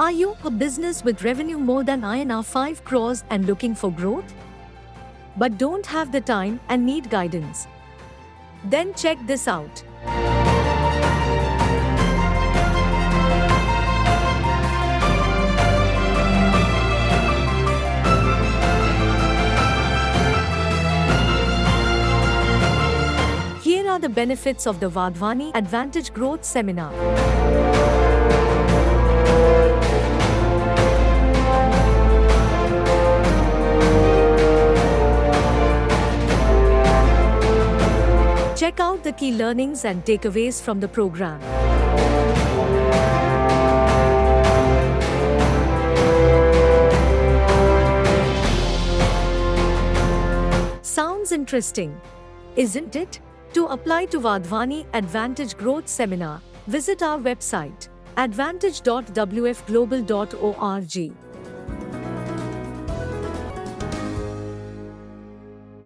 Are you a business with revenue more than INR 5 crores and looking for growth, but don't have the time and need guidance? Then check this out. Here are the benefits of the Wadhwani Advantage Growth Seminar. Check out the key learnings and takeaways from the program. Sounds interesting, isn't it? To apply to Wadhwani Advantage Growth Seminar, visit our website advantage.wfglobal.org.